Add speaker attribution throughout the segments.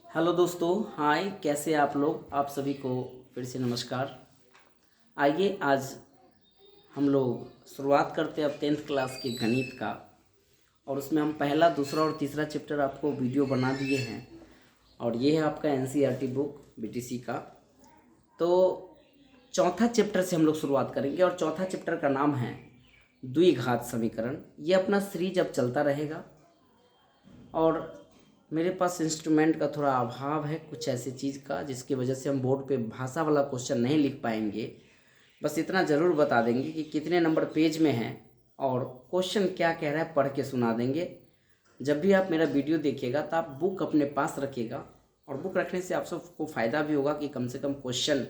Speaker 1: Hello दोस्तों, हाय। कैसे आप लोग? आप सभी को फिर से नमस्कार। आइए आज हम लोग शुरुआत करते हैं अब 10th क्लास के गणित का। और उसमें हम पहला, दूसरा और तीसरा चैप्टर आपको वीडियो बना दिए हैं। और ये है आपका एनसीईआरटी बुक बीटीसी का। तो चौथा चैप्टर से हम लोग शुरुआत करेंगे और चौथा चैप्टर का नाम है द्विघात समीकरण। ये अपना सीरीज अब चलता रहेगा। और मेरे पास इंस्ट्रूमेंट का थोड़ा अभाव है कुछ ऐसी चीज़ का, जिसकी वजह से हम बोर्ड पे भाषा वाला क्वेश्चन नहीं लिख पाएंगे। बस इतना ज़रूर बता देंगे कि कितने नंबर पेज में है और क्वेश्चन क्या कह रहा है, पढ़ के सुना देंगे। जब भी आप मेरा वीडियो देखिएगा तो आप बुक अपने पास रखिएगा। और बुक रखने से आप सबको फ़ायदा भी होगा कि कम से कम क्वेश्चन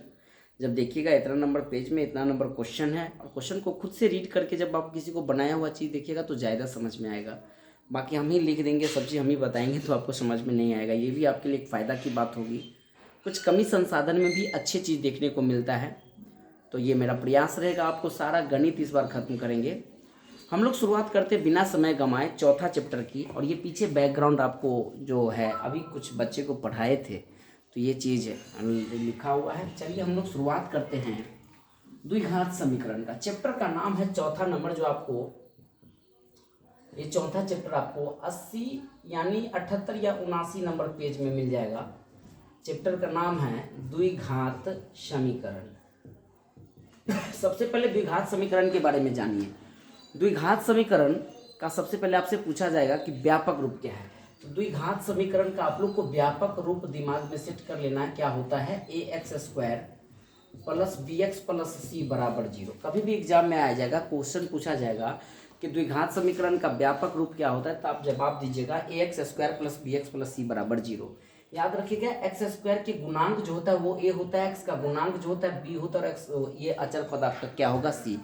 Speaker 1: जब देखिएगा इतना नंबर पेज में इतना नंबर क्वेश्चन है, और क्वेश्चन को खुद से रीड करके जब आप किसी को बनाया हुआ चीज़ देखिएगा तो ज़्यादा समझ में आएगा। बाकी हम ही लिख देंगे, सब चीज़ हम ही बताएंगे तो आपको समझ में नहीं आएगा। ये भी आपके लिए एक फ़ायदा की बात होगी। कुछ कमी संसाधन में भी अच्छी चीज़ देखने को मिलता है। तो ये मेरा प्रयास रहेगा, आपको सारा गणित इस बार ख़त्म करेंगे। हम लोग शुरुआत करते बिना समय गंवाए चौथा चैप्टर की। और ये पीछे बैकग्राउंड आपको जो है अभी कुछ बच्चे को पढ़ाए थे तो ये चीज़ लिखा हुआ है। चलिए हम लोग शुरुआत करते हैं द्विघात समीकरण का। चैप्टर का नाम है चौथा नंबर, जो आपको ये चौथा चैप्टर आपको 80 यानी 78 या 79 नंबर पेज में मिल जाएगा। चैप्टर का नाम है द्विघात समीकरण। सबसे पहले द्विघात समीकरण के बारे में जानिए। द्विघात समीकरण का सबसे पहले आपसे पूछा जाएगा कि व्यापक रूप क्या है। तो द्विघात समीकरण का आप लोग को व्यापक रूप दिमाग में सेट कर लेना है। क्या होता है? ax² plus bx plus c बराबर 0। कभी भी एग्जाम में आ जाएगा, क्वेश्चन पूछा जाएगा कि द्विघात समीकरण का व्यापक रूप क्या होता है, तो आप जवाब दीजिएगा ax² plus bx plus c बराबर 0। याद रखिएगा, x² के गुणांक जो होता है वो a होता है, x का गुणांक जो होता है b होता है, और x ये अचर पद आपका क्या होगा? c।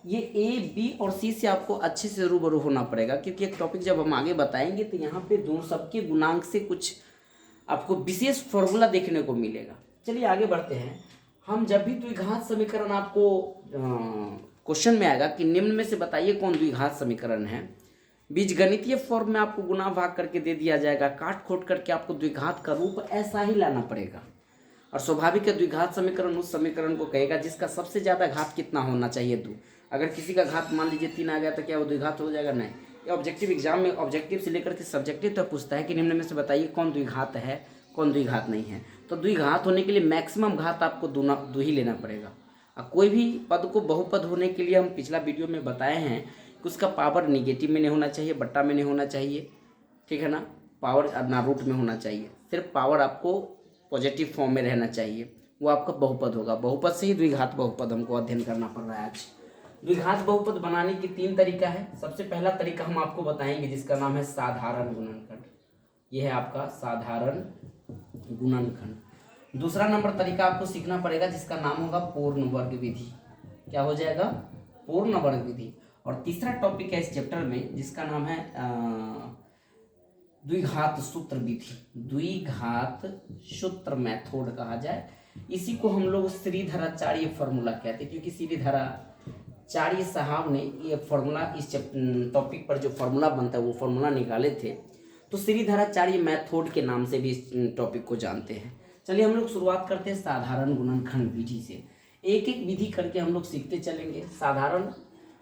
Speaker 1: ये a, b और c से आपको अच्छे से रूबरू होना पड़ेगा, क्योंकि एक टॉपिक जब हम आगे बताएंगे तो यहाँ पे दोनों सबके गुणांक से कुछ आपको विशेष फॉर्मूला देखने को मिलेगा। चलिए आगे बढ़ते हैं। हम जब भी द्विघात समीकरण आपको क्वेश्चन में आएगा कि निम्न में से बताइए कौन द्विघात समीकरण है, बीजगणितीय फॉर्म में आपको गुणा भाग करके दे दिया जाएगा। काट खोट करके आपको द्विघात का रूप ऐसा ही लाना पड़ेगा। और स्वाभाविक है, द्विघात समीकरण उस समीकरण को कहेगा जिसका सबसे ज़्यादा घात कितना होना चाहिए, 2। अगर किसी का घात मान लीजिए 3 आ गया तो क्या वो द्विघात हो जाएगा? नहीं। ये ऑब्जेक्टिव एग्जाम में ऑब्जेक्टिव से लेकर के सब्जेक्टिव तक पूछता है कि निम्न में से बताइए कौन द्विघात है, कौन द्विघात नहीं है। तो द्विघात होने के लिए मैक्सिमम घात आपको दो ही लेना पड़ेगा। और कोई भी पद को बहुपद होने के लिए हम पिछला वीडियो में बताए हैं कि उसका पावर निगेटिव में नहीं होना चाहिए, बट्टा में नहीं होना चाहिए, ठीक है ना। पावर ना रूट में होना चाहिए, सिर्फ पावर आपको पॉजिटिव फॉर्म में रहना चाहिए, वो आपका बहुपद होगा। बहुपद से ही द्विघात बहुपद हमको अध्ययन करना पड़ रहा है आज। द्विघात बहुपद बनाने की 3 तरीका है। सबसे पहला तरीका हम आपको बताएंगे जिसका नाम है साधारण गुणनखंड। ये है आपका साधारण गुणनखंड। दूसरा नंबर तरीका आपको सीखना पड़ेगा जिसका नाम होगा पूर्ण वर्ग विधि। क्या हो जाएगा? पूर्ण वर्ग विधि। और तीसरा टॉपिक है इस चैप्टर में जिसका नाम है द्विघात सूत्र विधि। द्विघात सूत्र मेथड कहा जाए। इसी को हम लोग श्रीधराचार्य फॉर्मूला कहते हैं, क्योंकि श्रीधराचार्य साहब ने ये फॉर्मूला इस टॉपिक पर जो फॉर्मूला बनता है वो फॉर्मूला निकाले थे, तो श्रीधराचार्य मेथड के नाम से भी इस टॉपिक को जानते हैं। चलिए हम लोग शुरुआत करते हैं साधारण गुणनखंड विधि से। एक एक विधि करके हम लोग सीखते चलेंगे। साधारण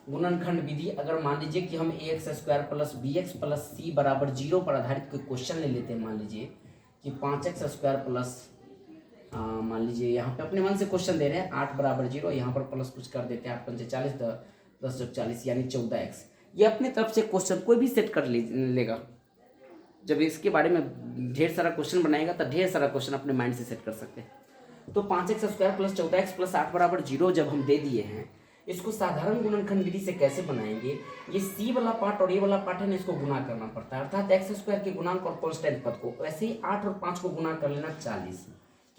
Speaker 1: गुणनखंड विधि, अगर मान लीजिए कि हम ax² plus bx plus c बराबर 0 पर आधारित कोई क्वेश्चन ले लेते हैं। मान लीजिए कि 5x² प्लस मान लीजिए यहाँ पे अपने मन से क्वेश्चन दे रहे हैं 8 बराबर 0, यहाँ पर प्लस कुछ कर देते हैं 8 पंचे 40, 10 जब 40 यानी 14x। ये अपने तरफ से क्वेश्चन कोई भी सेट कर लेगा। जब इसके बारे में ढेर सारा क्वेश्चन बनाएगा तो ढेर सारा क्वेश्चन अपने माइंड से सेट कर सकते हैं। तो 5x² प्लस 14x प्लस 8 बराबर 0 जब हम दे दिए हैं, इसको साधारण गुणनखंड विधि से कैसे बनाएंगे? ये c वाला पार्ट और ये वाला पार्ट है ना, इसको गुना करना पड़ता है, अर्थात x² के गुणांक और कांस्टेंट पद को। वैसे ही 8 और 5 को गुना कर लेना 40।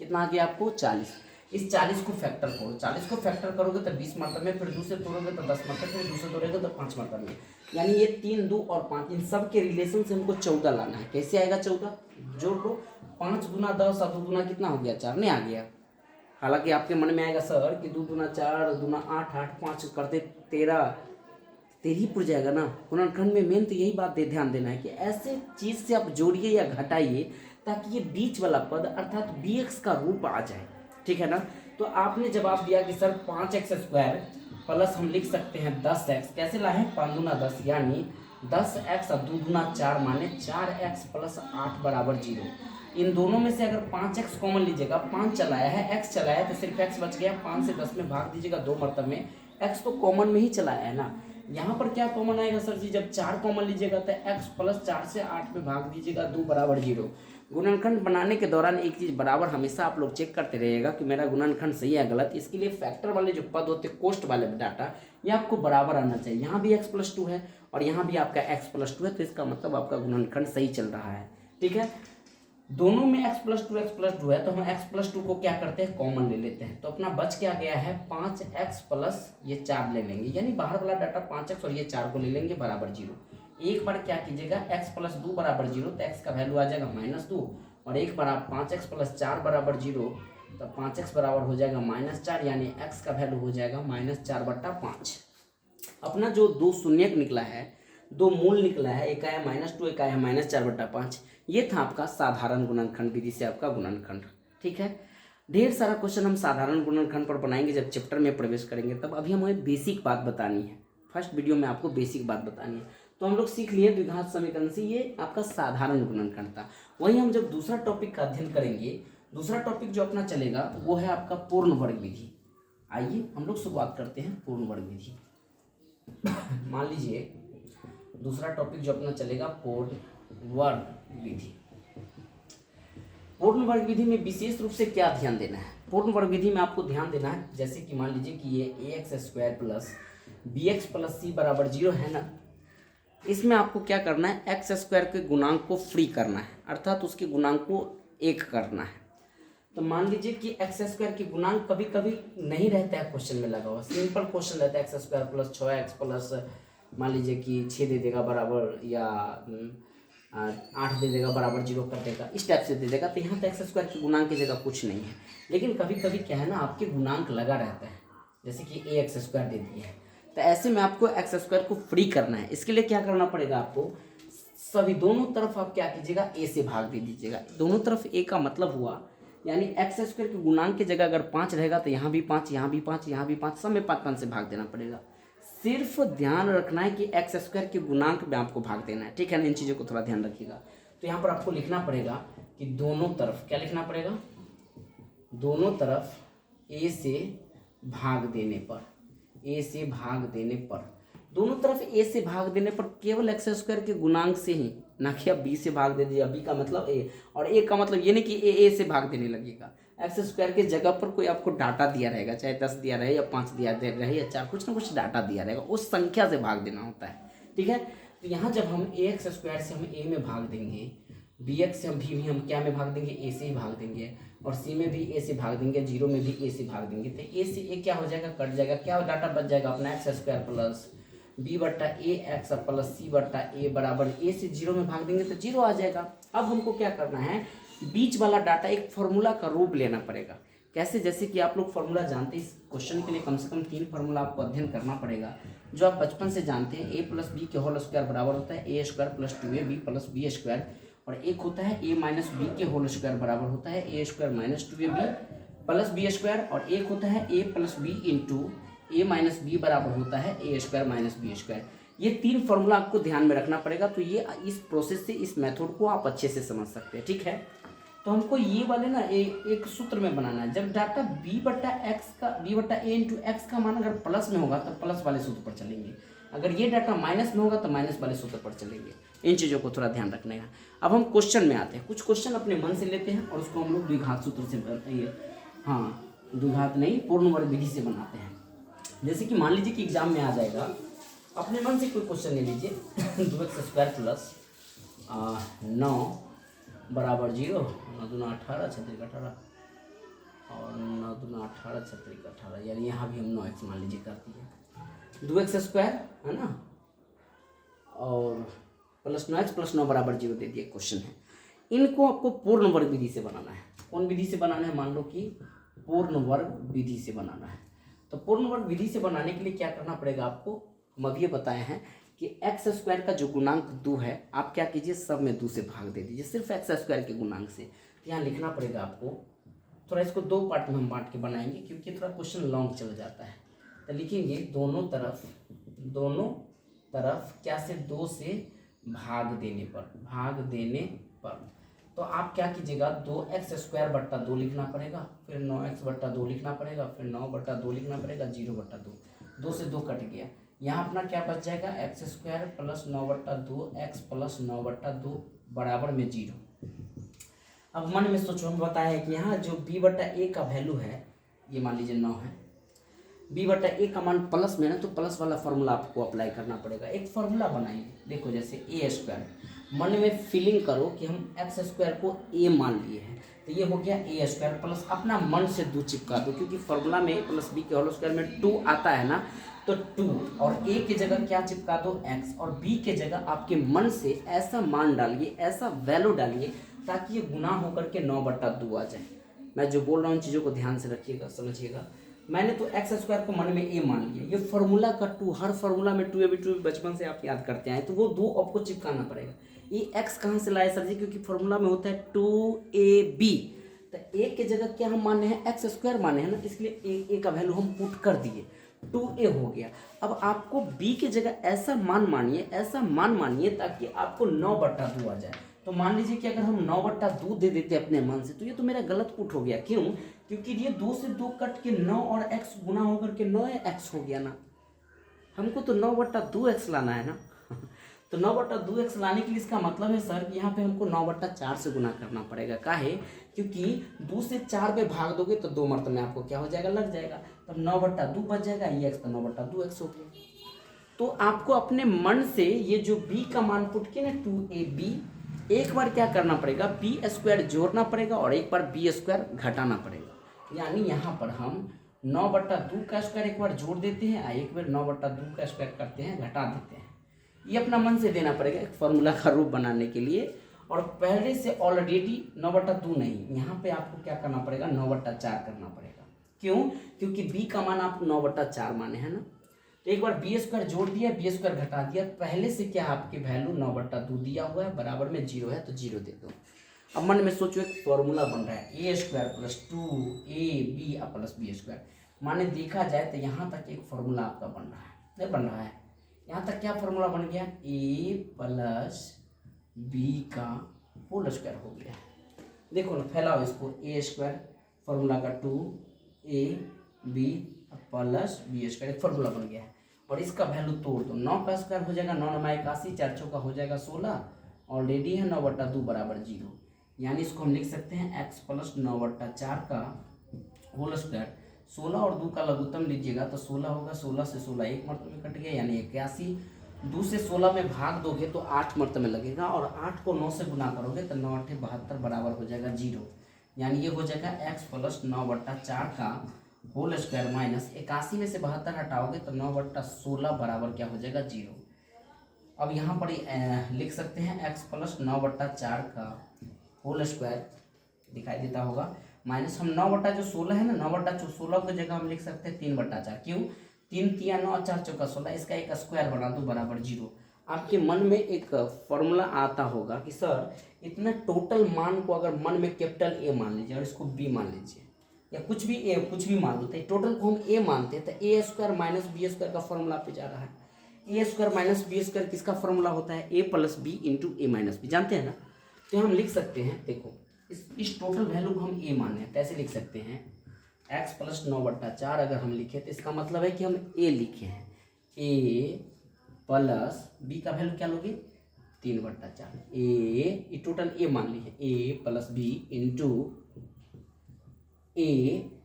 Speaker 1: कितना आ गया आपको? 40। इस 40 को फैक्टर करो। 40 को फैक्टर करोगे तो 20 मात्रा में, फिर 2 से तोड़ोगे तो 10 मात्रा में, 2 से तोड़ोगे तो 5 मात्रा में। यानी ये 3, 2 और 5 इन सब के रिलेशन से हमको 14 लाना है। कैसे आएगा 14? जोड़ लो। 5 गुना 10 और 2 गुना कितना हो गया? 4 नहीं आ गया। हालांकि आपके मन में आएगा सर कि 2 दूना 4, दूना 8, 8 5 करते 13 ही पुर जाएगा ना। गुणनखंड में मेन तो यही बात ध्यान देना है कि ऐसे चीज़ से आप जोड़िए या घटाइए ताकि ये बीच वाला पद अर्थात bx का रूप आ जाए, ठीक है ना। तो आपने जवाब दिया कि सर 5x² प्लस हम लिख सकते हैं 10x, कैसे लाए 5 दूना 10 यानी 10x और 2 दूना 4 माने 4x प्लस 8 बराबर 0। इन दोनों में से अगर 5x कॉमन लीजिएगा, 5 चलाया है, x चलाया है तो सिर्फ x बच गया। 5 से 10 में भाग दीजिएगा 2 मरतब में, x तो कॉमन में ही चलाया है ना। यहाँ पर क्या कॉमन आएगा सर जी, जब 4 कॉमन लीजिएगा तो x प्लस 4 से 8 में भाग दीजिएगा 2 बराबर 0। गुणनखंड बनाने के दौरान एक चीज़ बराबर हमेशा आप लोग चेक करते रहिएगा कि मेरा गुणनखंड सही है गलत। इसके लिए फैक्टर वाले जो पद होते हैं, कोष्ट वाले डाटा, ये आपको बराबर आना चाहिए। यहाँ भी x+2 है और यहाँ भी आपका x+2 है, तो इसका मतलब आपका गुणनखंड सही चल रहा है, ठीक है। दोनों में x+2 है तो हम x+2 को क्या करते हैं, कॉमन ले लेते हैं। तो अपना बच क्या गया है 5x प्लस ये 4 ले लेंगे, यानी बाहर वाला डाटा 5x और ये 4 को ले लेंगे बराबर 0। एक बार क्या कीजिएगा x+2 बराबर 0, तो x का वैल्यू आ जाएगा -2, और एक बार आप 5x प्लस 4 बराबर 0, तो 5x बराबर हो जाएगा -4, यानी x का वैल्यू हो जाएगा -4/5। अपना जो 2 शून्यक निकला है, 2 मूल निकला है, एक आया -2, एक आया -4/5, ये था आपका साधारण गुणनखंड विधि से आपका गुणनखंड, ठीक है। ढेर सारा क्वेश्चन हम साधारण गुणनखंड पर बनाएंगे जब चैप्टर में प्रवेश करेंगे, तब अभी हमें बेसिक बात बतानी है। फर्स्ट वीडियो में आपको बेसिक बात बतानी है। तो हम लोग सीख लिए द्विघात समीकरण से, ये आपका साधारण गुणनखंड था। वहीं हम जब दूसरा टॉपिक का अध्ययन करेंगे, दूसरा टॉपिक जो अपना चलेगा वो है आपका पूर्ण वर्ग विधि। आइए हम लोग शुरुआत करते हैं पूर्ण वर्ग विधि। मान लीजिए दूसरा टॉपिक जो अपना चलेगा पूर्ण वर्ग विधि। पूर्ण वर्ग विधि में विशेष रूप से क्या ध्यान देना है, पूर्ण वर्ग विधि में आपको ध्यान देना है, जैसे कि मान लीजिए कि ये ax² plus bx plus c बराबर 0 है ना। इसमें आपको क्या करना है, x² के गुणांक को फ्री करना है, अर्थात उसके गुणांक को 1 करना है। तो मान लीजिए कि x² के गुणांक कभी कभी नहीं रहता है क्वेश्चन में लगा हुआ, सिंपल क्वेश्चन रहता है x² प्लस 6x प्लस मान लीजिए कि 6 दे देगा बराबर, या 8 दे देगा बराबर 0 कर देगा, इस टाइप से दे देगा। तो यहाँ तो x² के गुणांक की जगह कुछ नहीं है, लेकिन कभी कभी क्या है ना, आपके गुणांक लगा रहता है, जैसे कि ax² दे दिया है। तो ऐसे में आपको x² को फ्री करना है। इसके लिए क्या करना पड़ेगा आपको, सभी दोनों तरफ आप क्या कीजिएगा, a से भाग दे दीजिएगा। दोनों तरफ a का मतलब हुआ, यानी x² के गुणांक की जगह अगर 5 रहेगा तो यहाँ भी 5, यहाँ भी 5, यहाँ भी 5, सब में 5 से भाग देना पड़ेगा। सिर्फ ध्यान रखना है कि x² के गुणांक में आपको भाग देना है, ठीक है ना। इन चीज़ों को थोड़ा ध्यान रखिएगा। तो यहाँ पर आपको लिखना पड़ेगा कि दोनों तरफ क्या लिखना पड़ेगा, दोनों तरफ a से भाग देने पर, a से भाग देने पर, दोनों तरफ a से भाग देने पर केवल x² के गुणांक से ही, ना कि अब b से भाग दे दिया। b का मतलब a, और a का मतलब ये नहीं कि a से भाग देने लगेगा। x² के जगह पर कोई आपको डाटा दिया रहेगा, चाहे 10 दिया रहे या 5 दिया रहे या 4, कुछ ना कुछ डाटा दिया रहेगा, उस संख्या से भाग देना होता है, ठीक है। तो यहाँ जब हम ax² से हम a में भाग देंगे, bx से हम भी हम क्या में भाग देंगे, a से ही भाग देंगे, और c में भी a से भाग देंगे, 0 में भी a से भाग देंगे। तो a से a क्या हो जाएगा, कट जाएगा, क्या डाटा बच जाएगा अपना x² plus b/a x plus c/a बराबर a से 0 में भाग देंगे तो 0 आ जाएगा। अब हमको क्या करना है, बीच वाला डाटा एक फॉर्मूला का रूप लेना पड़ेगा। कैसे, जैसे कि आप लोग फॉर्मूला जानते हैं, इस क्वेश्चन के लिए कम से कम 3 फार्मूला आपको अध्ययन करना पड़ेगा, जो आप बचपन से जानते हैं। a प्लस बी के होल स्क्वायर बराबर होता है a² plus 2ab plus b², और एक होता है a माइनस बी के होल स्क्वायर बराबर होता है a² minus 2ab plus b², और एक होता है a plus b into a minus b बराबर होता है a² माइनस b²। ये 3 फार्मूला आपको ध्यान में रखना पड़ेगा। तो ये इस प्रोसेस से, इस मेथड को आप अच्छे से समझ सकते हैं, ठीक है। तो हमको ये वाले ना एक सूत्र में बनाना है। जब डाटा b/a इंटू एक्स का मान अगर प्लस में होगा तो प्लस वाले सूत्र पर चलेंगे, अगर ये डाटा माइनस में होगा तो माइनस वाले सूत्र पर चलेंगे। इन चीज़ों को थोड़ा ध्यान रखने का। अब हम क्वेश्चन में आते हैं। कुछ क्वेश्चन अपने मन से लेते हैं और उसको हम लोग द्विघात सूत्र से, द्विघात नहीं, पूर्ण वर्ग विधि से बनाते हैं। जैसे कि मान लीजिए कि एग्जाम में आ जाएगा, अपने मन से कोई क्वेश्चन ले लीजिए 2x² प्लस 9 बराबर 0, 9 दूना 18, 6 का 18, और 9 दूना 18, 6 का 18, यानी यहाँ भी हम 9x मान लीजिए कर दिए। 2x² है ना, और प्लस 9x प्लस 9 बराबर 0 दे दिए, क्वेश्चन है। इनको आपको पूर्ण वर्ग विधि से बनाना है। कौन विधि से बनाना है, मान लो कि पूर्ण वर्ग विधि से बनाना है। तो पूर्ण वर्ग विधि से बनाने के लिए क्या करना पड़ेगा आपको, हम अभी बताए हैं कि एक्स स्क्वायर का जो गुणांक 2 है आप क्या कीजिए, सब में 2 से भाग दे दीजिए, सिर्फ एक्स स्क्वायर के गुणांक से। तो यहाँ लिखना पड़ेगा आपको, थोड़ा इसको 2 पार्ट में हम बांट के बनाएंगे क्योंकि थोड़ा क्वेश्चन लॉन्ग चल जाता है। तो लिखेंगे दोनों तरफ क्या से 2 से भाग देने पर तो आप क्या कीजिएगा, 2x² / 2 लिखना पड़ेगा, फिर 9x/2 लिखना पड़ेगा, फिर 9/2 लिखना पड़ेगा, 0/2, 2 से 2 कट गया। यहाँ अपना क्या बच जाएगा, x² + 9/2 x + 9/2 बराबर में 0। अब मन में सोचो, हम बताया है कि यहाँ जो b/a का वैल्यू है ये मान लीजिए 9 है, b/a का मान प्लस में ना, तो प्लस वाला फॉर्मूला आपको अप्लाई करना पड़ेगा। एक फॉर्मूला बनाइए, देखो जैसे a², मन में फीलिंग करो कि हम x² को a मान लिए हैं, तो ये हो गया a² प्लस अपना मन से 2 चिपका दो, क्योंकि फॉर्मूला में a + b के होल स्क्वायर में 2 आता है ना, तो 2 और a की जगह क्या चिपका दो x, और b के जगह आपके मन से ऐसा मान डालिए, ऐसा वैल्यू डालिए ताकि ये गुना होकर के 9/2 आ जाए। मैं जो बोल रहा हूँ चीज़ों को ध्यान से रखिएगा, समझिएगा। मैंने तो x² को मन में a मान लिया, ये फॉर्मूला का 2, हर फॉर्मूला में 2a बचपन से आप याद करते हैं, तो वो 2 आपको चिपकाना पड़ेगा। ये x कहाँ से लाए सर जी, क्योंकि फॉर्मूला में होता है 2ab, तो a की जगह क्या हम माने हैं, x² माने हैं ना, इसलिए a का वैल्यू हम पुट कर दिए, 2a हो गया। अब आपको b की जगह ऐसा मान मानिए ताकि आपको 9/2 आ जाए। तो मान लीजिए कि अगर हम 9/2 दे देते अपने मन से, तो ये तो मेरा गलत पुट हो गया। क्यों? क्योंकि ये 2 से 2 कट के 9 और x गुना होकर के 9x हो गया ना, हमको तो 9/2x लाना है ना। तो 9/2x लाने के लिए इसका मतलब है सर कि यहाँ पे हमको 9/4 से गुना करना पड़ेगा। काहे? क्योंकि 2 से 4 पे भाग दोगे तो 2 मरतबे आपको क्या हो जाएगा, लग जाएगा, तब 9/2 बच जाएगा, ये x तो 9/2x हो गया। तो आपको अपने मन से ये जो b का मान पुट किया ना 2ab, एक बार क्या करना पड़ेगा, b² जोड़ना पड़ेगा और एक बार b² घटाना पड़ेगा। यानी यहाँ पर हम 9/2 का स्क्वायर एक बार जोड़ देते हैं, एक बार 9/2 का स्क्वायर करते हैं, घटा देते हैं। ये अपना मन से देना पड़ेगा एक फॉर्मूला का रूप बनाने के लिए। और पहले से ऑलरेडी 9/2 नहीं, यहाँ पे आपको क्या करना पड़ेगा, 9/4 करना पड़ेगा। क्यों? क्योंकि b का मान आप 9/4 माने हैं ना, तो एक बार b² जोड़ दिया, b² घटा दिया, पहले से क्या आपकी वैल्यू 9/2 दिया हुआ है, बराबर में 0 है, तो 0 दे दो। अब मन में सोचो एक फॉर्मूला बन रहा है a² + 2ab + b²। माने देखा जाए तो यहाँ तक एक फॉर्मूला आपका बन रहा है, नहीं बन रहा है, यहाँ तक क्या फॉर्मूला बन गया, a + b का होल स्क्वायर हो गया। देखो ना, फैलाओ इसको, a² फॉर्मूला का 2ab + b² एक फॉर्मूला बन गया है। और इसका वैल्यू तोड़ दो, 9 का स्क्वायर हो जाएगा 9 9 81, 4 चौका हो जाएगा 16, ऑलरेडी है 9/2 बराबर 0। यानी इसको हम लिख सकते हैं x + 9/4 का होल स्क्वायर। 16 और 2 का लघुत्तम लीजिएगा तो 16 होगा, 16 से 16 एक मरतबे कट गया, यानी 81। 2 से 16 में भाग दोगे तो 8 मरतबे लगेगा, और 8 को 9 से गुना करोगे तो 9 8 72 बराबर हो जाएगा 0। यानी ये हो जाएगा x + 9/4 का होल स्क्वायर माइनस 81 में से 72 हटाओगे तो 9/16 बराबर क्या हो जाएगा, 0। अब यहाँ पर लिख सकते हैं x + 9/4 का होल स्क्वायर, दिखाई देता होगा, माइनस हम 9/16 है ना, 9/16 की जगह हम लिख सकते हैं 3/4। क्यों? 3 3 9 4 चौका 16, इसका एक स्क्वायर बना दो बराबर 0। आपके मन में एक फॉर्मूला आता होगा कि सर इतना टोटल मान को अगर मन में कैपिटल A मान लीजिए और इसको B मान लीजिए, या कुछ भी मान लो, तो टोटल को हम a मानते हैं, तो a² - b² का फॉर्मूला पे जा रहा है। a² - b² किसका फॉर्मूला होता है, a + b × a - b, जानते हैं ना। तो हम लिख सकते हैं, देखो इस टोटल वैल्यू को हम a माने हैं, कैसे लिख सकते हैं, x + 9/4 अगर हम लिखे तो इसका मतलब है कि हम a लिखे हैं, a + b का वैल्यू क्या लोगे, 3/4, ये टोटल a मान ली है, a + b × a,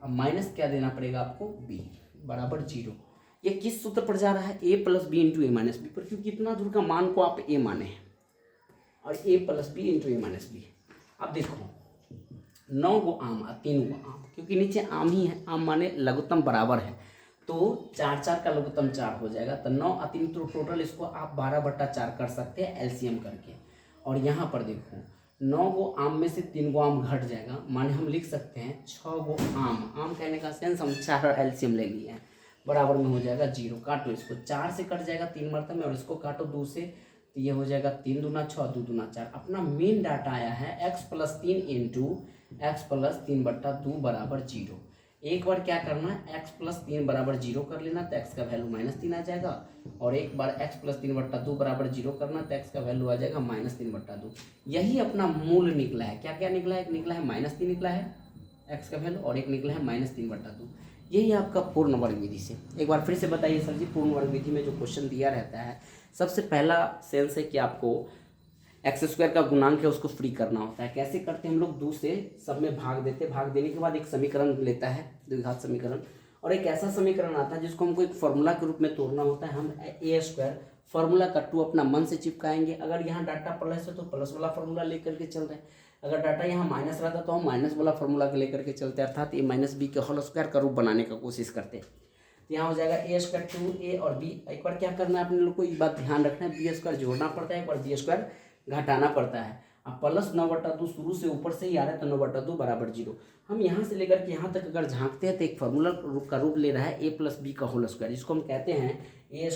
Speaker 1: अब माइनस क्या देना पड़ेगा आपको, b बराबर 0। ये किस सूत्र पर जा रहा है, a + b × a - b पर, क्योंकि इतना दूर का मान को आप a माने हैं और a + b × a - b। अब देखो 9 गो आम और 3 गो आम, क्योंकि नीचे आम ही है, आम माने लघुत्तम बराबर है, तो 4 4 का लघुत्तम 4 हो जाएगा, तो 9 और 3 तो टोटल इसको आप 12/4 कर सकते हैं एलसीएम करके। और यहाँ पर देखो 9 गो आम में से 3 गो आम घट जाएगा, माने हम लिख सकते हैं 6 गो आम। आम कहने का सेंस हम 4 एलसीएम ले लिए हैं, बराबर में हो जाएगा 0। काटो इसको, 4 से कट जाएगा 3 मरतबे में, और इसको काटो 2 से, तो ये हो जाएगा 3 दूना 6, 2 दूना 4। अपना मेन डाटा आया है x+3 इंटू x+3/2 बराबर 0। एक बार क्या करना है, x+3 बराबर 0 कर लेना, तो x का वैल्यू -3 आ जाएगा, और एक बार x+3/2 बराबर 0 करना, तो x का वैल्यू आ जाएगा -3/2। यही अपना मूल निकला है। क्या क्या निकला है, एक निकला है -3 निकला है x का वैल्यू, और एक निकला है -3/2। यही आपका पूर्ण वर्ग विधि से। एक बार फिर से बताइए सर जी, पूर्ण वर्ग विधि में जो क्वेश्चन दिया रहता है, सबसे पहला सेंस है कि आपको x² का गुणांक है उसको फ्री करना होता है। कैसे करते हैं हम लोग, 2 से सब में भाग देते, भाग देने के बाद एक समीकरण लेता है, द्विघात समीकरण, और एक ऐसा समीकरण आता है जिसको हमको एक फॉर्मूला के रूप में तोड़ना होता है। हम a² फॉर्मूला का 2 अपना मन से चिपकाएंगे। अगर यहाँ डाटा प्लस है तो प्लस वाला फॉर्मूला लेकर के चल रहे हैं, अगर डाटा यहाँ माइनस रहता तो हम माइनस वाला फॉर्मूला के लेकर के चलते, अर्थात a-b के होल स्क्वायर का रूप बनाने का कोशिश करते हैं। तो यहाँ हो जाएगा a² 2a और b। एक बार क्या करना है अपने लोग को, एक बात ध्यान रखना है, b² जोड़ना पड़ता है, एक बार b² घटाना पड़ता है। अब प्लस 9/2 शुरू से ऊपर से ही आ रहा है, तो 9/2 बराबर 0। हम यहाँ से लेकर के यहाँ तक अगर झांकते हैं तो एक फार्मूला का रूप ले रहा है a+b का होल स्क्वायर, जिसको हम कहते हैं a²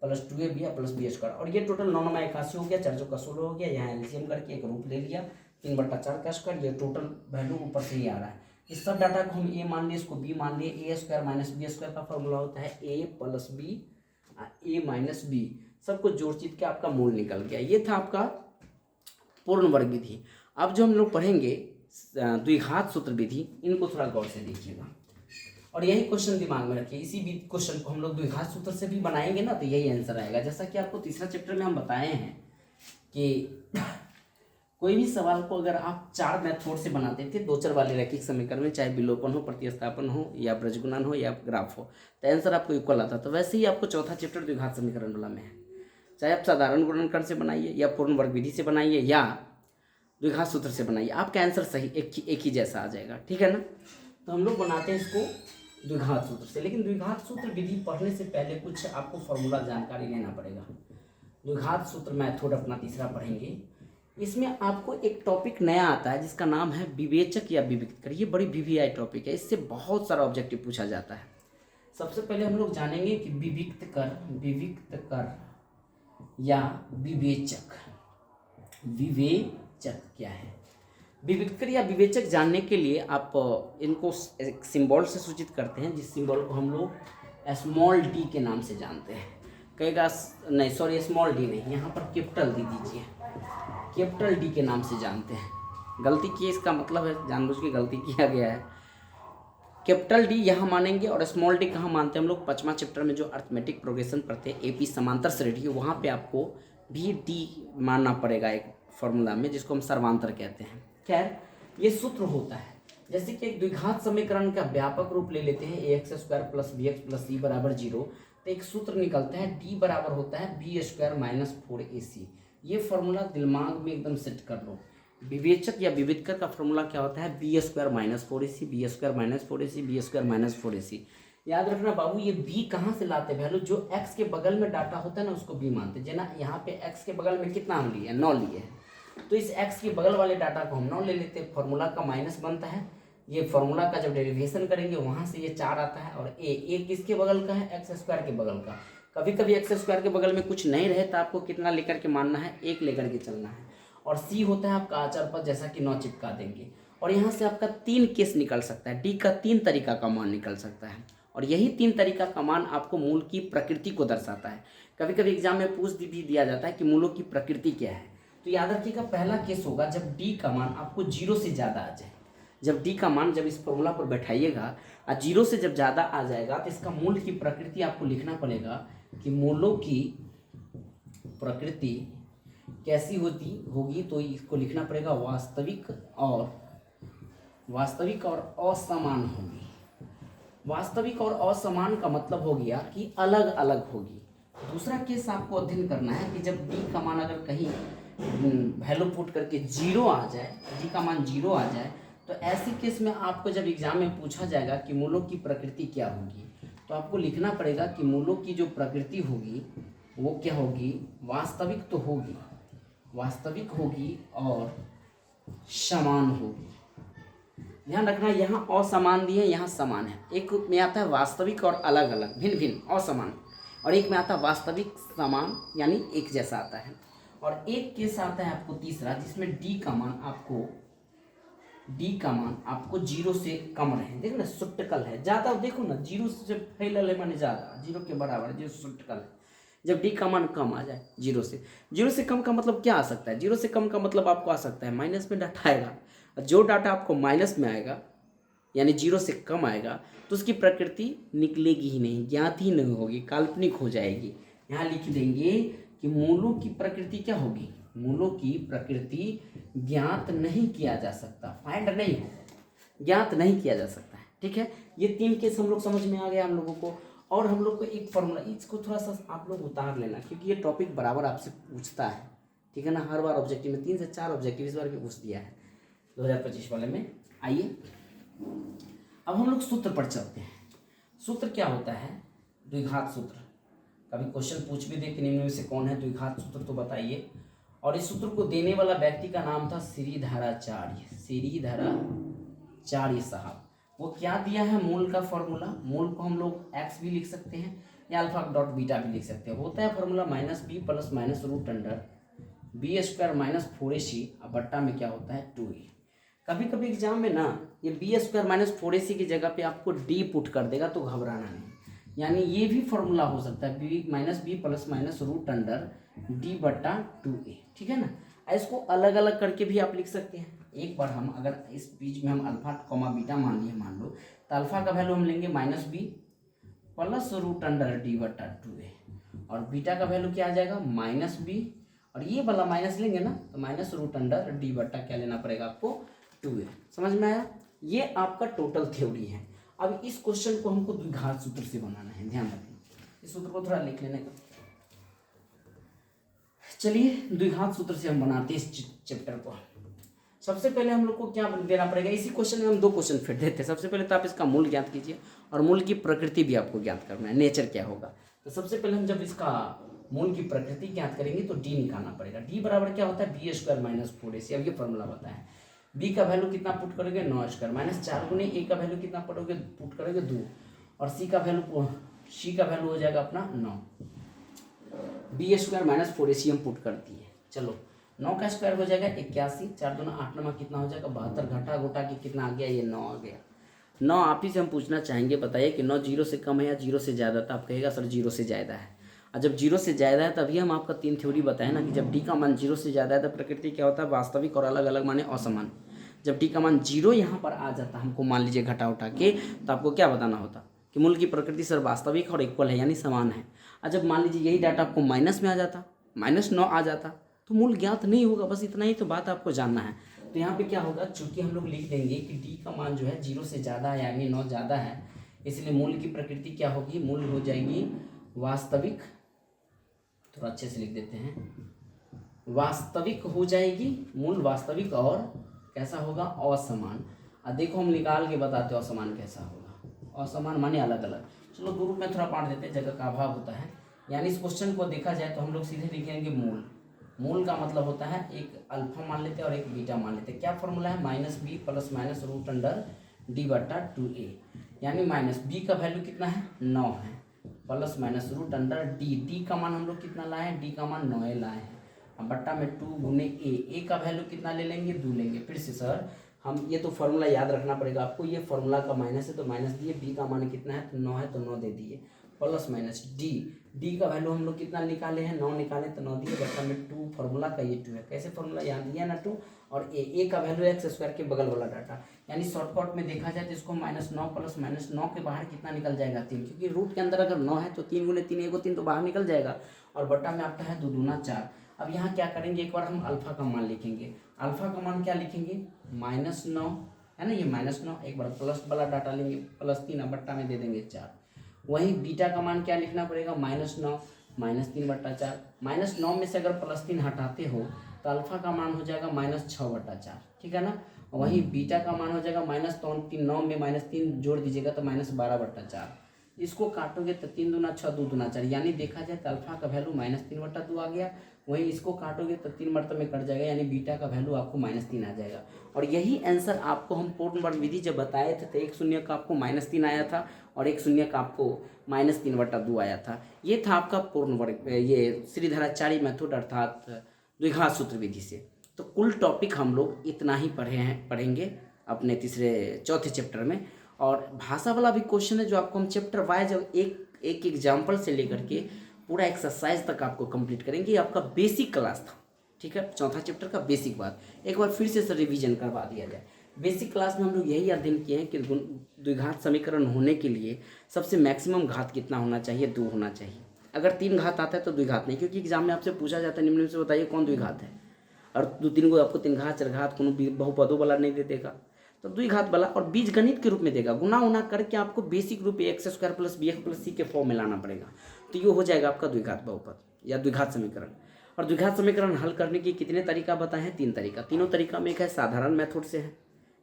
Speaker 1: + 2ab + b²। और ये टोटल 9 9 81 हो गया, 4 4 16 हो गया। यहाँ एलसीएम करके एक रूप ले लिया, 3/4 का स्क्वायर। ये टोटल वैल्यू ऊपर से ही आ रहा है। इस सब डाटा को हम a मान लिए, इसको b मान लिए। a² - b² का फॉर्मूला होता है a + b a - b। सबको जोड़ चीज के आपका मूल निकल गया। ये था आपका पूर्ण वर्ग विधि। अब जो हम लोग पढ़ेंगे द्विघात सूत्र विधि, इनको थोड़ा गौर से देखिएगा और यही क्वेश्चन दिमाग में रखिए। इसी भी क्वेश्चन को हम लोग द्विघात सूत्र से भी बनाएंगे ना, तो यही आंसर आएगा। जैसा कि आपको तीसरा चैप्टर में हम बताए हैं कि कोई भी सवाल को अगर आप 4 मेथड से बनाते थे, 2 चर वाले रैखिक समीकरण में, चाहे विलोपन हो, प्रतिस्थापन हो, या ब्रजगुणन हो, या ग्राफ हो, तो आंसर आपको इक्वल आता। तो वैसे ही आपको चौथा चैप्टर द्विघात समीकरण वाला में है, चाहे आप साधारण गुणनखंड से बनाइए, या पूर्ण वर्ग विधि से बनाइए, या द्विघात सूत्र से बनाइए, आपका आंसर सही एक ही जैसा आ जाएगा। ठीक है ना। तो हम लोग बनाते हैं इसको द्विघात सूत्र से, लेकिन द्विघात सूत्र विधि पढ़ने से पहले कुछ आपको फॉर्मूला जानकारी लेना पड़ेगा। द्विघात सूत्र मैथड अपना तीसरा पढ़ेंगे। इसमें आपको एक टॉपिक नया आता है जिसका नाम है विवेचक या विविक्त कर। ये बड़ी वीवीआई टॉपिक है, इससे बहुत सारा ऑब्जेक्टिव पूछा जाता है। सबसे पहले हम लोग जानेंगे कि विविक्त कर या विवेचक क्या है। विविक्त कर या विवेचक जानने के लिए आप इनको एक सिंबल से सूचित करते हैं, जिस सिंबल को हम लोग स्मॉल डी के नाम से जानते हैं। कहेगा नहीं, सॉरी, स्मॉल डी नहीं, यहाँ पर कैपिटल डी दीजिए, कैपिटल डी के नाम से जानते हैं। गलती की, इसका मतलब है जानबूझ के गलती किया गया है। कैपिटल डी यहाँ मानेंगे, और स्मॉल डी कहाँ मानते हैं हम लोग, 5वां चैप्टर में जो अर्थमेटिक प्रोग्रेशन पढ़ते हैं, एपी समांतर श्रेणी, वहाँ पे आपको भी डी मानना पड़ेगा एक फॉर्मूला में, जिसको हम सर्वांतर कहते हैं। खैर, ये सूत्र होता है, जैसे कि एक द्विघात समीकरण का व्यापक रूप ले लेते हैं, ax² + bx + c बराबर 0, तो एक सूत्र निकलता है, d बराबर होता है b² - 4ac। ये फॉर्मूला दिमाग में एकदम सेट कर लो। विवेचक या विविधकर का फॉर्मूला क्या होता है, b² - 4ac, b² - 4ac, b² - 4ac। याद रखना बाबू, ये b कहाँ से लाते वैल्यू, जो x के बगल में डाटा होता है ना, उसको b मानते हैं। ना यहाँ पे x के बगल में कितना हम लिए, 9 लिए, तो इस x के बगल वाले डाटा को हम 9 ले लेते हैं। फॉर्मूला का माइनस बनता है, ये फॉर्मूला का जब डेरिवेशन करेंगे वहाँ से ये 4 आता है, और a किसके बगल का है, x² के बगल का। कभी कभी x² के बगल में कुछ नहीं रहे तो आपको कितना लेकर के मानना है, 1 लेकर के चलना है। और c होता है आपका आचार पद, जैसा कि 9 चिपका देंगे। और यहाँ से आपका 3 केस निकल सकता है, d का 3 तरीका का मान निकल सकता है, और यही 3 तरीका का मान आपको मूल की प्रकृति को दर्शाता है। कभी कभी एग्जाम में पूछ भी दिया जाता है कि मूलों की प्रकृति क्या है। तो याद रखिएगा, पहला केस होगा जब d का मान आपको 0 से ज़्यादा आ जाए। जब d का मान, जब इस फॉर्मूला पर बैठाइएगा और 0 से जब ज़्यादा आ जाएगा, तो इसका मूल की प्रकृति आपको लिखना पड़ेगा कि मूलों की प्रकृति कैसी होगी। तो इसको लिखना पड़ेगा वास्तविक और असमान होगी। वास्तविक और असमान का मतलब हो गया कि अलग अलग होगी। दूसरा केस आपको अध्ययन करना है कि जब d का मान अगर कहीं वैल्यू पुट करके 0 आ जाए, d का मान 0 आ जाए, तो ऐसे केस में आपको जब एग्जाम में पूछा जाएगा कि मूलों की प्रकृति क्या होगी, तो आपको लिखना पड़ेगा कि मूलों की जो प्रकृति होगी वो क्या होगी, वास्तविक तो होगी, वास्तविक होगी और समान होगी। ध्यान रखना, यहाँ असमान दिए, यहाँ समान है। एक में आता है वास्तविक और अलग अलग, भिन्न भिन्न असमान, और एक में आता है वास्तविक समान यानी एक जैसा आता है। और एक केस आता है आपको तीसरा, जिसमें डी का मान आपको 0 से कम रहे। देखो ना, सुट्टकल है ज़्यादा, देखो ना 0 से फैलल है माने ज़्यादा, 0 के बराबर, 0 सुट्टकल है। जब डी का मान कम आ जाए 0 से कम का मतलब क्या आ सकता है? 0 से कम का मतलब आपको आ सकता है माइनस में डाटा आएगा। जो डाटा आपको माइनस में आएगा यानी 0 से कम आएगा तो उसकी प्रकृति निकलेगी ही नहीं, ज्ञात ही नहीं होगी, काल्पनिक हो जाएगी। यहाँ लिख देंगे कि मूलों की प्रकृति क्या होगी? मूलों की प्रकृति ज्ञात नहीं किया जा सकता, फाइंड नहीं हो, ज्ञात नहीं किया जा सकता है। ठीक है, ये 3 केस हम लोग समझ में आ गया हम लोगों को। और हम लोग को एक फॉर्मूला, इसको थोड़ा सा आप लोग उतार लेना, क्योंकि ये टॉपिक बराबर आपसे पूछता है। ठीक है ना, हर बार ऑब्जेक्टिव में 3 से 4 ऑब्जेक्टिव इस बार भी पूछ दिया है 2025 वाले में। आइए अब हम लोग सूत्र पर चलते हैं। सूत्र क्या होता है? द्विघात सूत्र। कभी क्वेश्चन पूछ भी दे कि निम्न में से कौन है द्विघात सूत्र, तो बताइए। और इस सूत्र को देने वाला व्यक्ति का नाम था श्रीधराचार्य साहब। वो क्या दिया है? मूल का फॉर्मूला। मूल को हम लोग एक्स भी लिख सकते हैं या अल्फा डॉट बीटा भी लिख सकते हैं। होता है formula -b plus minus root under b square minus 4ac, अब बट्टा में क्या होता है 2a। कभी कभी एग्जाम में ना ये बी स्क्वायर माइनस 4ac की जगह पे आपको d पुट कर देगा, तो घबराना नहीं। यानी ये भी फॉर्मूला हो सकता है b plus minus root under d बट्टा 2a। ठीक है ना, इसको अलग अलग करके भी आप लिख सकते हैं। एक बार हम अगर इस बीच में हम अल्फा कॉमा बीटा मान लिए, मान लो, तो अल्फा का वैल्यू हम लेंगे -b plus root under d बट्टा 2a, और बीटा का वैल्यू क्या आ जाएगा -b, और ये वाला माइनस लेंगे ना तो माइनस रूट अंडर d बट्टा क्या लेना पड़ेगा आपको 2a। समझ में आया? ये आपका टोटल थ्योरी है। अब इस क्वेश्चन को हमको द्विघात सूत्र से बनाना है, ध्यान रखना। इस सूत्र को थोड़ा लिख लेने का। चलिए द्विघात सूत्र से हम बनाते हैं इस चैप्टर को। सबसे पहले हम लोग को क्या देना पड़ेगा? इसी क्वेश्चन में हम 2 क्वेश्चन फिर देते हैं। सबसे पहले तो आप इसका मूल ज्ञात कीजिए, और मूल की प्रकृति भी आपको ज्ञात करना है, नेचर क्या होगा। तो सबसे पहले हम जब इसका मूल की प्रकृति ज्ञात करेंगे तो डी निकालना पड़ेगा। डी बराबर क्या होता है? B square minus 4ac। अब ये फॉर्मूला बताया। बी का वैल्यू कितना पुट करोगे? 9 स्क्वायर माइनस 4 गुने ए का वैल्यू कितना पड़ोगे? पुट करोगे 2, और सी का वैल्यू हो जाएगा अपना 9। बी स्क्वायर माइनस 4ac हम पुट कर दिए। चलो 9 का स्क्वायर हो जाएगा 81, 4 दूना 8 नमा कितना हो जाएगा 72, घटा घुटा के कितना आ गया? ये 9 आ गया। 9 आप ही से हम पूछना चाहेंगे, बताइए कि 9 0 से कम है या 0 से ज़्यादा? तो आप कहेगा सर 0 से ज़्यादा है। और जब 0 से ज़्यादा है तभी हम आपका 3 थ्योरी बताए ना, कि जब डी का मान 0 से ज़्यादा है तो प्रकृति क्या होता है? वास्तविक और अलग अलग माने असमान। जब डी का मान 0 यहाँ पर आ जाता हमको, मान लीजिए घटा उठा के, तो आपको क्या बताना होता कि मूल की प्रकृति सर वास्तविक और इक्वल है यानी समान है। और जब मान लीजिए यही डाटा आपको माइनस में आ जाता, -9 आ जाता, तो मूल ज्ञात नहीं होगा। बस इतना ही तो बात आपको जानना है। तो यहाँ पे क्या होगा, चूंकि हम लोग लिख देंगे कि डी का मान जो है 0 से ज़्यादा है यानी 9 ज़्यादा है, इसलिए मूल की प्रकृति क्या होगी? मूल हो जाएगी वास्तविक, थोड़ा अच्छे से लिख देते हैं, वास्तविक हो जाएगी मूल वास्तविक, और कैसा होगा? असमान। अब देखो हम निकाल के बताते हो असमान कैसा होगा। असमान माने अलग अलग। चलो ग्रुप में थोड़ा बांट देते हैं, जगह का अभाव होता है। यानी इस क्वेश्चन को देखा जाए तो हम लोग सीधे लिखेंगे मूल। मूल का मतलब होता है एक अल्फा मान लेते हैं और एक बीटा मान लेते हैं। क्या फॉर्मूला है? -b plus minus root under d बट्टा 2a, यानी -b का वैल्यू कितना है? 9 है, plus minus root under d का मान हम लोग कितना लाए हैं? d का मान 9 लाए हैं, अब बट्टा में 2 गुने a का वैल्यू कितना ले लेंगे? 2 लेंगे। फिर से सर हम ये तो फॉर्मूला याद रखना पड़ेगा आपको। ये फॉर्मूला का माइनस है तो माइनस दिए, b का मान कितना है? तो 9 है तो 9 दे दिए, प्लस माइनस d का वैल्यू हम लोग कितना निकाले हैं? 9 निकाले तो 9 दिए, बट्टा में 2, फॉर्मूला का ये 2 है। कैसे फॉर्मूला? यहाँ दिया ना 2, और a का वैल्यू एक्स स्क्वायर के बगल वाला डाटा, यानी शॉर्टकट में देखा जाए तो इसको -9 प्लस -9 के बाहर कितना निकल जाएगा? 3, क्योंकि रूट के अंदर अगर 9 है तो 3 गुने 3 1 3 तो बाहर निकल जाएगा, और बट्टा में आपका है 2 दूना 4। अब यहाँ क्या करेंगे, एक बार हम अल्फा का मान लिखेंगे। अल्फा का मान क्या लिखेंगे? -9 है ना, ये -9। एक बार प्लस वाला डाटा लेंगे, +3, बट्टा में दे देंगे 4। वहीं बीटा का मान क्या लिखना पड़ेगा? -9 -3 बट्टा 4। -9 में से अगर +3 हटाते हो तो अल्फा का मान हो जाएगा -6 बट्टा 4। ठीक है ना। वहीं बीटा का मान हो जाएगा -9 में -3 जोड़ दीजिएगा तो -12 बट्टा 4। इसको काटोगे तो 3 दूना 6, 2 दूना 4, यानी देखा जाए तो अल्फा का वैल्यू -3/2 आ गया। वहीं इसको काटोगे तो 3 मरतबे में कट जाएगा, यानी बीटा का वैल्यू आपको -3 आ जाएगा। और यही आंसर आपको हम पूर्ण वर्ग विधि जब बताए थे तो 1 शून्य का आपको -3 आया था और 1 शून्य का आपको -3/2 आया था। ये था आपका पूर्ण वर्ग, ये श्रीधराचार्य मेथड अर्थात द्विघात सूत्र विधि से। तो कुल टॉपिक हम लोग इतना ही पढ़ेंगे अपने चौथे चैप्टर में। और भाषा वाला भी क्वेश्चन है जो आपको हम चैप्टर वाइज एक एग्जाम्पल से लेकर के पूरा एक्सरसाइज तक आपको कंप्लीट करेंगे। ये आपका बेसिक क्लास था, ठीक है, चौथा चैप्टर का बेसिक बात एक बार फिर से रिवीजन करवा दिया जाए। बेसिक क्लास में हम लोग यही अध्ययन किए हैं कि द्विघात समीकरण होने के लिए सबसे मैक्सिमम घात कितना होना चाहिए, 2 होना चाहिए। अगर 3 घात आता है तो द्विघात नहीं, क्योंकि एग्जाम में आपसे पूछा जाता है निम्न में से बताइए कौन द्विघात है, और 2-3 को आपको 3 घात 4 घात कोनो बहुपदों वाला नहीं दे देगा, तो द्विघात वाला और बीजगणित के रूप में देगा। गुना उना करके आपको बेसिक रूप x² + bx + c के फॉर्म में लाना पड़ेगा, तो ये हो जाएगा आपका द्विघात बहुपद या द्विघात समीकरण। और द्विघात समीकरण हल करने के कितने तरीका बताए हैं? 3 तरीका। तीनों तरीका में एक है साधारण मेथड से है,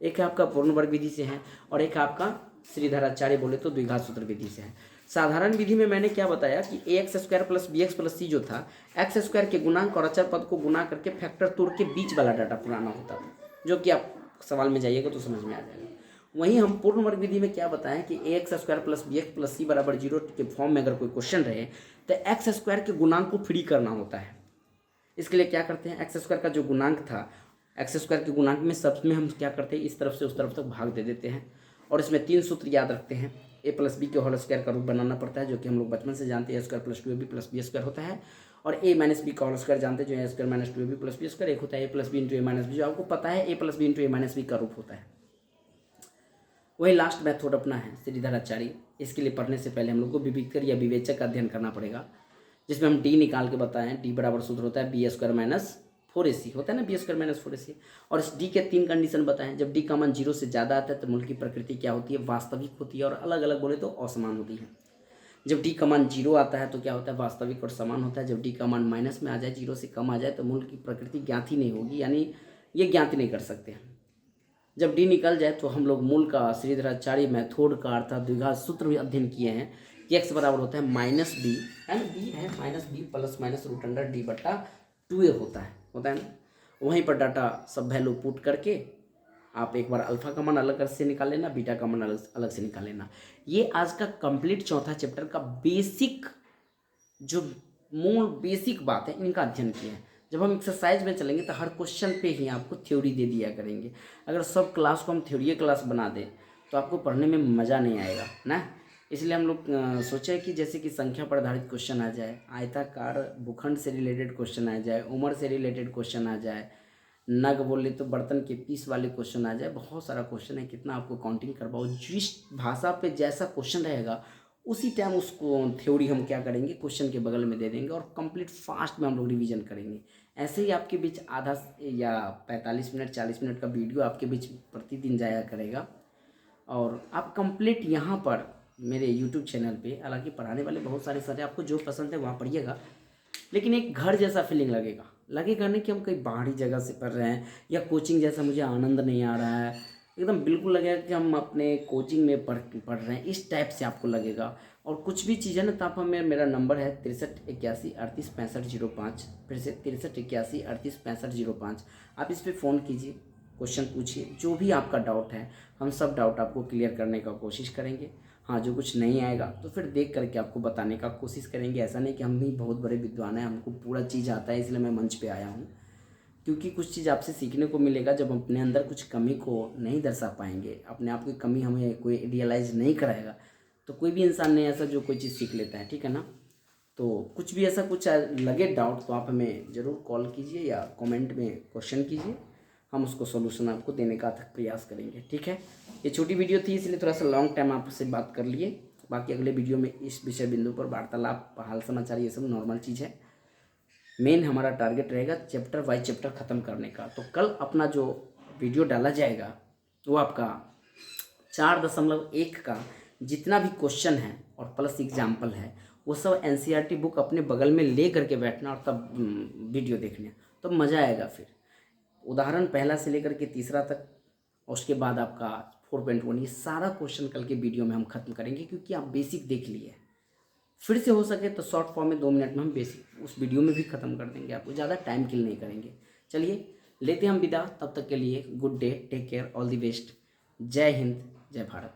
Speaker 1: एक है आपका पूर्ण वर्ग विधि से है, और एक आपका श्रीधराचार्य बोले तो द्विघात सूत्र विधि से है। साधारण विधि में मैंने क्या बताया कि ax² + bx + c जो था, x² के गुणांक और अचर पद को गुना करके फैक्टर तोड़ के बीच वाला डाटा पुराना होता था, जो कि आप सवाल में जाइएगा तो समझ में आ जाएगा। वहीं हम पूर्ण वर्ग विधि में क्या बताएं कि ax² + bx + c = 0 के फॉर्म में अगर कोई क्वेश्चन रहे तो x² के गुणांक को फ्री करना होता है। इसके लिए क्या करते हैं, x² का जो गुणांक था, x² के गुणांक में सब में हम क्या करते हैं, इस तरफ से उस तरफ तक भाग दे देते हैं। और इसमें 3 सूत्र याद रखते हैं। a + b के होल स्क्वायर का रूप बनाना पड़ता है, जो कि हम लोग बचपन से जानते हैं, a² + 2ab + b² होता है। और a - b का होल स्क्वायर जानते हैं, जो a² - 2ab + b², एक होता है a + b × a - b, जो आपको पता है a + b × a - b का रूप होता है। वही लास्ट मेथड अपना है श्रीधराचार्य। इसके लिए पढ़ने से पहले हम लोग को विविक्तर या विवेचक का अध्ययन करना पड़ेगा, जिसमें हम d निकाल के बताएं। d बराबर सूत्र होता है b² - 4ac, होता है ना, b² - 4ac। और इस d के 3 कंडीशन बताएं। जब d का मान 0 से ज़्यादा आता है तो मूल की प्रकृति क्या होती है, वास्तविक होती है, और अलग अलग बोले तो असमान होती है। जब d का मान 0 आता है तो क्या होता है, वास्तविक और समान होता है। जब d का मान माइनस में आ जाए, 0 से कम आ जाए, तो मूल की प्रकृति ज्ञात ही नहीं होगी, यानी ये ज्ञात नहीं कर सकते हैं। जब d निकल जाए तो हम लोग मूल का श्रीधराचार्य मेथड का अर्थात द्विघात सूत्र भी अध्ययन किए हैं कि x बराबर होता है -b, है ना, b है -b ± √d/2a होता है ना। वहीं पर डाटा सब वैल्यू पुट करके आप एक बार अल्फा का मान अलग से निकाल लेना, बीटा का मान अलग से निकाल लेना। ये आज का कंप्लीट चौथा चैप्टर का बेसिक, जो मूल बेसिक बात है, इनका अध्ययन किया है। जब हम एक्सरसाइज में चलेंगे तो हर क्वेश्चन पे ही आपको थ्योरी दे दिया करेंगे। अगर सब क्लास को हम थ्योरी क्लास बना दें तो आपको पढ़ने में मज़ा नहीं आएगा ना। इसलिए हम लोग सोचे कि जैसे कि संख्या पर आधारित क्वेश्चन आ जाए, आयताकार भूखंड से रिलेटेड क्वेश्चन आ जाए, उम्र से रिलेटेड क्वेश्चन आ जाए, नग बोले तो बर्तन के पीस वाले क्वेश्चन आ जाए। बहुत सारा क्वेश्चन है, कितना आपको काउंटिंग करवाओ। जिस भाषा पे जैसा क्वेश्चन रहेगा उसी टाइम उसको थ्योरी हम क्या करेंगे, क्वेश्चन के बगल में दे देंगे, और कंप्लीट फास्ट में हम लोग रिवीजन करेंगे। ऐसे ही आपके बीच आधा या 45 मिनट 40 मिनट का वीडियो आपके बीच प्रतिदिन जाया करेगा। और आप कंप्लीट यहाँ पर मेरे यूट्यूब चैनल पे, हालांकि पढ़ाने वाले बहुत सारे सर हैं, आपको जो पसंद है वहाँ पढ़िएगा, लेकिन एक घर जैसा फीलिंग लगेगा नहीं कि हम कहीं बाहरी जगह से पढ़ रहे हैं या कोचिंग जैसा मुझे आनंद नहीं आ रहा है। एकदम बिल्कुल लगेगा कि हम अपने कोचिंग में पढ़ रहे हैं, इस टाइप से आपको लगेगा। और कुछ भी चीज़ है ना, तो आप हमें, मेरा नंबर है 63 81 38 65 05, फिर से 63 81 38 65 05। आप इस पर फ़ोन कीजिए, क्वेश्चन पूछिए, जो भी आपका डाउट है हम सब डाउट आपको क्लियर करने का कोशिश करेंगे। हाँ, जो कुछ नहीं आएगा तो फिर देख करके आपको बताने का कोशिश करेंगे। ऐसा नहीं कि हम भी बहुत बड़े विद्वान हैं, हमको पूरा चीज़ आता है इसलिए मैं मंच पे आया हूँ, क्योंकि कुछ चीज़ आपसे सीखने को मिलेगा। जब हम अपने अंदर कुछ कमी को नहीं दर्शा पाएंगे, अपने आप की कमी हमें कोई रियलाइज़ नहीं कराएगा, तो कोई भी इंसान नहीं ऐसा जो कोई चीज़ सीख लेता है, ठीक है ना। तो कुछ भी ऐसा कुछ लगे डाउट तो आप हमें ज़रूर कॉल कीजिए या कमेंट में क्वेश्चन कीजिए, हम उसको सोल्यूशन आपको देने का प्रयास करेंगे, ठीक है। ये छोटी वीडियो थी इसलिए थोड़ा सा लॉन्ग टाइम आपसे बात कर लिए। बाकी अगले वीडियो में इस विषय बिंदु पर वार्तालाप, हाल समाचार, ये सब नॉर्मल चीज़ है। मेन हमारा टारगेट रहेगा चैप्टर वाइज चैप्टर ख़त्म करने का। तो कल अपना जो वीडियो डाला जाएगा वो आपका 4.1 का जितना भी क्वेश्चन है और प्लस एग्जाम्पल है वो सब NCERT बुक अपने बगल में ले करके बैठना और तब वीडियो देखने, तो मज़ा आएगा। फिर उदाहरण पहला से लेकर के तीसरा तक, और उसके बाद आपका 4.1 ये सारा क्वेश्चन कल के वीडियो में हम खत्म करेंगे, क्योंकि आप बेसिक देख लिए। फिर से हो सके तो शॉर्ट फॉर्म में 2 मिनट में हम बेसिक उस वीडियो में भी ख़त्म कर देंगे, आपको ज़्यादा टाइम किल नहीं करेंगे। चलिए लेते हैं हम विदा, तब तक के लिए good day, take care, all the best. जय हिंद, जय भारत।